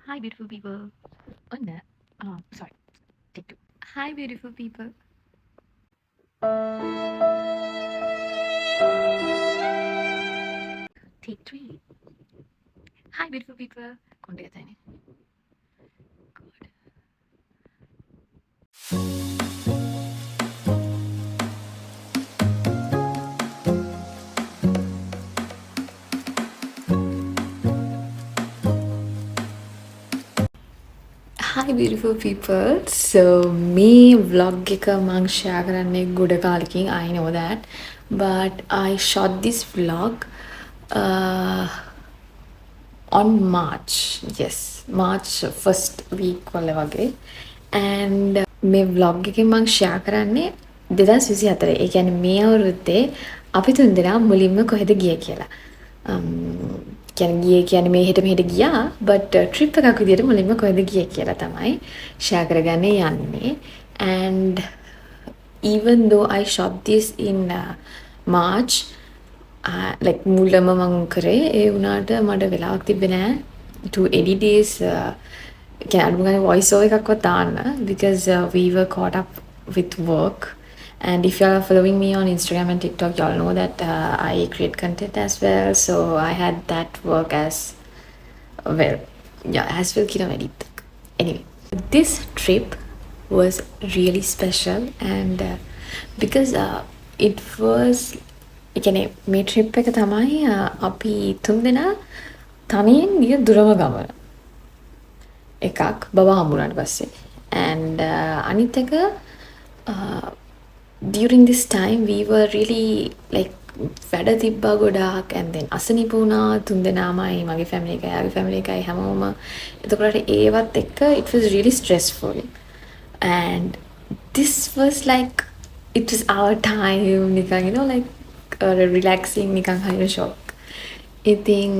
Hi, beautiful people. On that. Sorry. Take two. Hi, beautiful people. Take three. Hi, beautiful people. Konde katane. Good. Hi, beautiful people. So, me vlog එක මං share කරන්නේ ගොඩ කාලෙකින්. I know that. But I shot this vlog uh, on March. Yes, March first week වල වගේ. And මේ vlog එකෙන් මං share කරන්නේ 2024. ඒ කියන්නේ මේ අවුරුද්දේ අපි තුන්දෙනා මුලින්ම කොහෙද ගියේ කියලා. කියන්නේ ගියේ කියන්නේ මෙහෙට මෙහෙට ගියා but trip එකක් විදියට මුලින්ම කොහෙද ගියේ කියලා තමයි share කරගන්න යන්නේ. And even though I shot this in March, like මුලම මං කරේ ඒ වුණාට මට වෙලාවක් තිබ්බේ නෑ to edit this කියන්නේ අඩුම ගානේ voice over එකක්වත් දාන්න because we were caught up with work. And if you are following me on Instagram and TikTok, y'all know that I create content as well. So I had that work as well. Yeah, as well කියන වැඩිත්. Anyway, this trip was really special and because it was ඒ කියන්නේ මේ trip එක තමයි අපි තුන්දෙනා තනියෙන් ගිය දුරම ගමන. එකක් බබා හම්බුනාට පස්සේ. And අනිත් එක during this time we were really like වැඩ තිබ්බා ගොඩාක් and then අසනීප වුණා තුන්දෙනාමයි මගේ ෆැමිලි එකයි යාගේ ෆැමිලි එකයි හැමෝම. එතකොට ඒවත් එක්ක it was really stressful. And this was like it was our time නිකන් you know like relaxing නිකන් හරියට shock. ඉතින්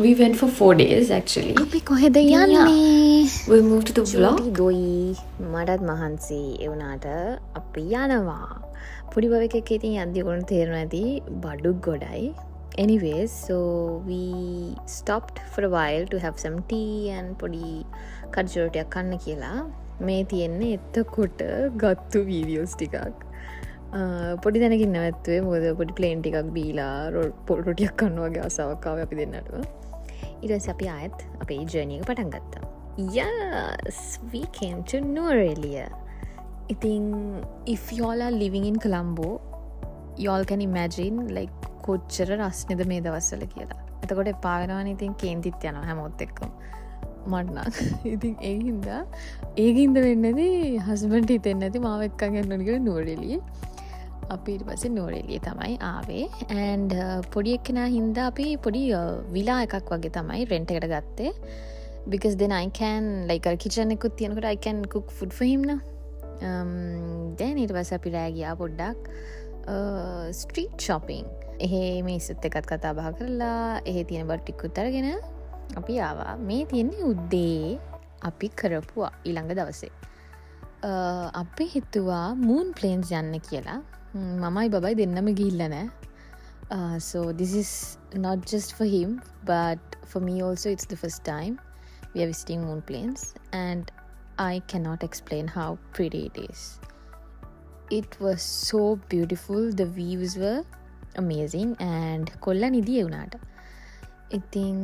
we went for 4 days actually. අපි කොහෙද ඉතින් yeah, යන්නේ? we moved to the vlog. චූටි ගොයි මටත් මහන්සි එවුනාට අපි යනවා. පොඩි බව එකක් ඉතින් යද්දි ඔයගොල්ලන්ට තේරෙනවා ඇති බඩු ගොඩයි. Anyways, so we stopped for a while to have some tea and පොඩි කඩ්ජෝටියක් කන්න කියලා. මේ තියෙන්නේ එතකොට ගත්තු වීඩියෝස් ටිකක්. පොඩි දැනකින් නැවැත්තුවේ මොකද පොඩි ප්ලේන් ටිකක් බීලා රොටියක් කන්න වගේ ආසාවක් ආවේ අපි දෙන්නටම. ඊට පස්සේ අපි ආයෙත් අපේ ජර්නි එක පටන් ගත්තා. Yes, we came to Nuwara. ඉතින් if y'all are living in Colombo, y'all can imagine like කොච්චර රස්නෙද මේ දවස්වල කියලා. එතකොට එපා වෙනවනේ ඉතින් කේන්තිත් යනවා හැමෝත් එක්කම. මට නම් ඉතින් ඒකින්ද වෙන්නේ නැති හස්බන්ඩ් හිතෙන්නේ නැති මාව එක්කන් යන්න ඕන කියලා නුවරඑළියේ. අපි ඊට පස්සේ නුවරඑළියේ තමයි ආවේ. and පොඩි එක්කෙනා හින්දා අපි පොඩි විලා එකක් වගේ තමයි රෙන්ට් එකට ගත්තේ. because then I can like අර kitchen එකකුත් තියෙනකොට I can cook food for him now. then ඊට පස්සේ අපි රෑ ගියා පොඩ්ඩක් street shopping. එහෙ මිනිස්සුත් එක්කත් කතා බහ කරලා එහෙ තියෙන බඩු ටිකකුත් අරගෙන අපි ආවා. මේ තියෙන්නේ උදේ අපි කරපුවා ඊළඟ දවසේ. අපි හිතුවා මූන් ප්ලේන්ස් යන්න කියලා. මමයි බබයි දෙන්නම ගිහිල්ලා නෑ. So this is not just for him but for me also it's the first time we are visiting moon plains and I cannot explain how pretty it is. It was so beautiful. The views were amazing and කොල්ලා නිදියේ වුණාට. ඉතින්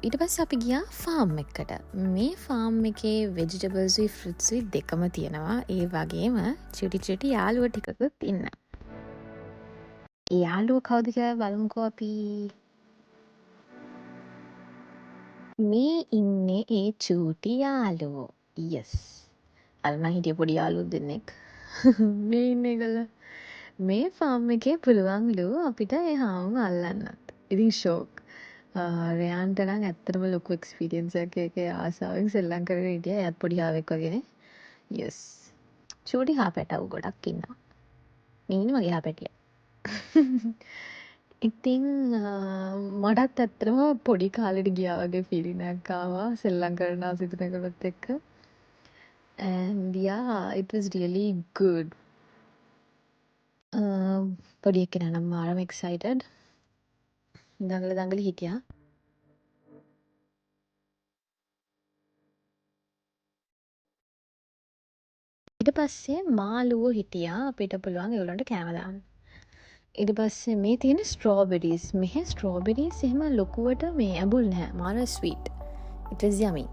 ඊට පස්සේ අපි ගියා farm එකකට. මේ farm එකේ වෙජිටබල්ස්යි ෆෘට්ස්යි දෙකම තියෙනවා. ඒ වගේම චුටි යාළුවෝ ටිකකුත් ඉන්නවා. ඒ යාළුවෝ කවුද කියලා බලමුකෝ අපි. මේ ඉන්නේ ඒ චූටි යාළුවෝ. yes. අර මං හිටිය පොඩි යාළුවෝ දෙන්නෙක්. මේ ඉන්නේ ඒගොල්ලෝ. මේ ෆාම් එකේ පුළුවන්ලු අපිට ඒ හාමුන් අල්ලන්නත්. ඉතින් ෂෝක්. රයාන්ට නම් ඇත්තටම ලොකු එක්ස්පීරියන්ස් එකක් ඒකේ ආසාවෙන් සෙල්ලම් කරගෙන හිටියා. එයාත් පොඩි හාවෙක් වගේනේ. yes. චූටි හාපැටව් ගොඩක් ඉන්නවා. මේ ඉන්නේ මගේ හාපැටියා. ඉතින් මටත් ඇත්තටම පොඩි කාලෙට ගියා වගේ ෆීලිං එකක් ආවා සෙල්ලම් කරන ආසිතනකොලත් එක්ක. and yeah, it was really good. පොඩි එක්කෙනා නම් මාරම excited. දඟල හිටියා. පස්සේ මාළුවෝ හිටියා අපිට පුළුවන් ඒගොල්ලන්ට කෑම දාන්න. ඊට පස්සේ මේ තියෙන ස්ට්‍රෝබෙරිස්. මෙහෙ ස්ට්‍රෝබෙරිස් එහෙම ලොකුවට මේ ඇඹුල් නැහැ. මාර sweet. It was yummy.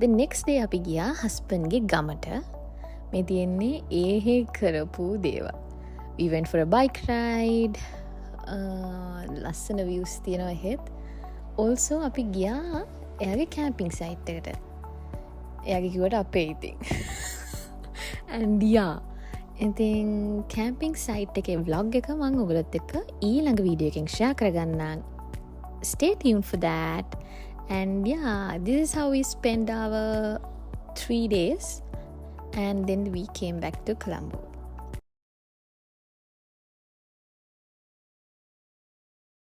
The next day අපි ගියා හස්බන්ඩ්ගේ ගමට. මේ තියෙන්නේ ඒහෙ කරපු දේවල්. We went for a bike ride. ලස්සන views තියෙනවා එහෙත්. Also අපි ගියා එයාගේ camping site එකට. එයාගේ කිව්වට අපේ ඉතින්. And yeah, ඉතින් camping site එකේ vlog එක මම ඔයගොල්ලොත් එක්ක ඊළඟ වීඩියෝ එකෙන් share කරගන්නම්. Stay tuned for that. And yeah, this is how we spent our 3 days. And then we came back to Colombo.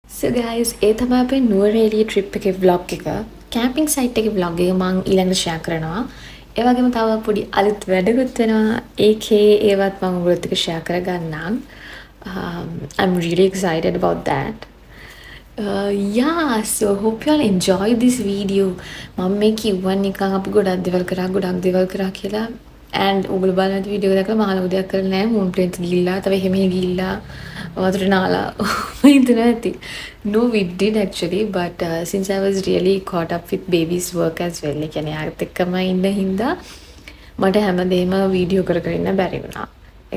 So guys, ඒ තමයි අපේ නුවරඑළිය trip එකේ vlog එක. camping site එකේ vlog එක මම ඊළඟට share කරනවා. ඒ වගේම තව පොඩි අලුත් වැඩකුත් වෙනවා. ඒකේ ඒවත් මම ඔයගොල්ලොත් එක්ක share කරගන්නම්. I'm really excited about that. Yeah, so hope you all enjoy this video. මම මේ කිව්වා නිකන් අපි ගොඩක් දේවල් කරා කියලා. And ඔයගොල්ලෝ බලන වීඩියෝ එක දැකලා මම ලොකු දෙයක් කරලා නැහැ. මූන් ප්ලේන්ස් ගිහිල්ලා, තව එහෙම ගිහිල්ලා වතුර නාලා හිතනවා ඇති. No, we did actually, but since I was really caught up with baby's work as well. ඒ කියන්නේ ආයෙත් එක්කම ඉන්න හින්දා මට හැමදේම වීඩියෝ කර කර ඉන්න බැරි වුණා.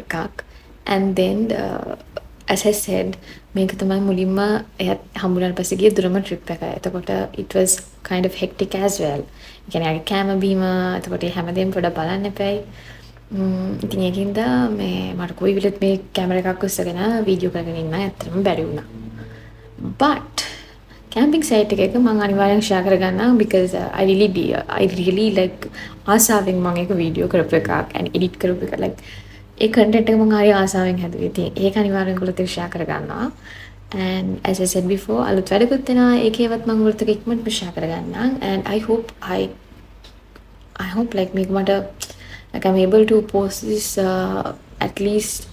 එකක්. And then as I said, මේක තමයි මුලින්ම එයත් හම්බුනාට පස්සේ ගිය දුරම trip එක. එතකොට it was kind of hectic as well. ඒ කියන්නේ ආගේ කැම බීම එතකොට හැමදේම පොඩ්ඩක් බලන්න එපයි. ඉතින් ඒකින්ද මේ මට කොයි විලත් මේ කැමරා එකක් උස්සගෙන වීඩියෝ කරගෙන ඉන්න ඇත්තටම බැරි වුණා. But camping site එකක මම අනිවාර්යෙන් share කරගන්නම් because I really like ආසාවෙන් මම ඒක වීඩියෝ කරපු එකක් and edit කරපු එක like ඒ content එක මම හරි ආසාවෙන් හැදුවේ. ඉතින් ඒක අනිවාර්යෙන් ඔයගොල්ලොත් එක්ක share කරගන්නවා. And as I said before, අලුත් වැඩකුත් වෙනවා. ඒකේවත් මම ඔයගොල්ලොත් එක්ක ඉක්මනට share කරගන්නම්. And I hope like මේක මට like I'm able to post this at least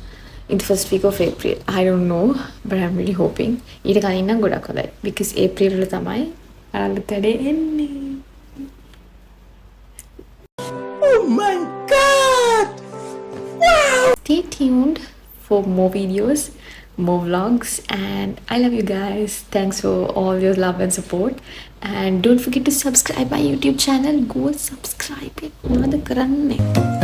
in the first week of April. I don't know, but I'm really hoping. ඊට කලින් නම් ගොඩක් හොඳයි. Because April වල තමයි අලුත් වැඩේ එන්නේ. Oh my god! Wow! Stay tuned for more videos, more vlogs, and I love you guys. Thanks for all your love and support. And don't forget to subscribe my YouTube channel. Go subscribe it. Nada karanne.